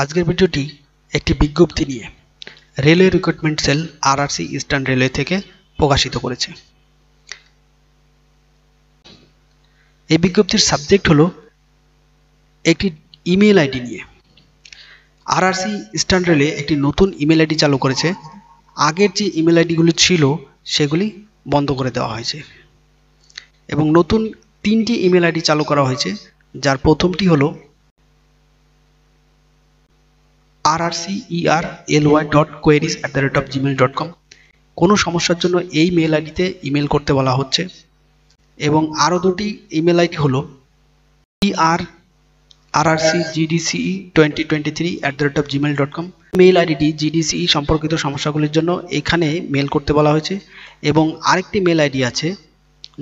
আজকের ভিডিওটি একটি বিজ্ঞপ্তি নিয়ে railway recruitment sell RRC eastern railway থেকে প্রকাশিত করেছে। এই বিজ্ঞপ্তির সাবজেক্ট হলো একটি ইমেল আইডি নিয়ে। আরআরসি ইস্টার্ন রেলওয়ে একটি নতুন ইমেল আইডি চালু করেছে। আগের যে ইমেল আইডিগুলি ছিল সেগুলি বন্ধ করে দেওয়া হয়েছে এবং নতুন 3টি ইমেল আইডি চালু করা হয়েছে, যার প্রথমটি হলো rrcerly.queries@gmail.com। কোনো সমস্যার জন্য এই মেল আইডিতে ইমেল করতে বলা হচ্ছে। এবং আরও দুটি ইমেল আইডি হলো rrcgdce2023@gmail.com। মেল আইডিটি জিডিসিই সম্পর্কিত সমস্যাগুলির জন্য এখানে মেল করতে বলা হয়েছে। এবং আরেকটি মেল আইডি আছে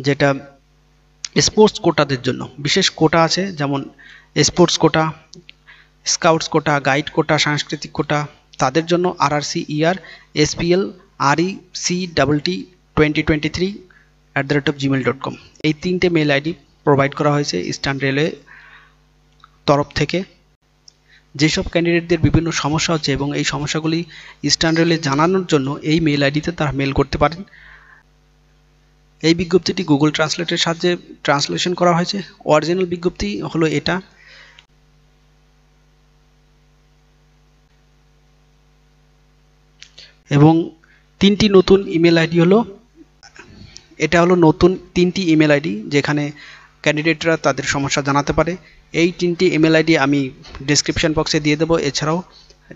যেটা স্পোর্টস কোটাদের জন্য, বিশেষ কোটা আছে, যেমন স্পোর্টস কোটা, স্কাউটস কোটা, গাইড কোটা, সাংস্কৃতিক কোটা, তাদের জন্য rrcerly2023@gmail.com। এই 3টে মেল আইডি প্রোভাইড করা হয়েছে ইস্টার্ন রেলওয়ে তরফ থেকে। যেসব ক্যান্ডিডেটদের বিভিন্ন সমস্যা হচ্ছে এবং এই সমস্যাগুলি ইস্টার্ন রেলওয়ে জানানোর জন্য এই মেল আইডিতে তারা মেল করতে পারেন। এই বিজ্ঞপ্তিটি গুগল ট্রান্সলেটের সাহায্যে ট্রান্সলেশন করা হয়েছে। অরিজিনাল বিজ্ঞপ্তি হলো এটা। এবং 3টি নতুন ইমেল আইডি হলো, এটা হলো নতুন 3টি ইমেল আইডি যেখানে ক্যান্ডিডেটরা তাদের সমস্যা জানাতে পারে। এই 3টি ইমেল আইডি আমি ডেসক্রিপশন বক্সে দিয়ে দেবো, এছাড়াও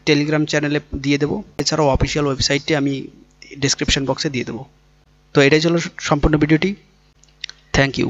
টেলিগ্রাম চ্যানেলে দিয়ে দেবো, এছাড়াও অফিসিয়াল ওয়েবসাইটে আমি ডেসক্রিপশন বক্সে দিয়ে দেবো। তো এটাই ছিল সম্পূর্ণ ভিডিওটি। Thank you.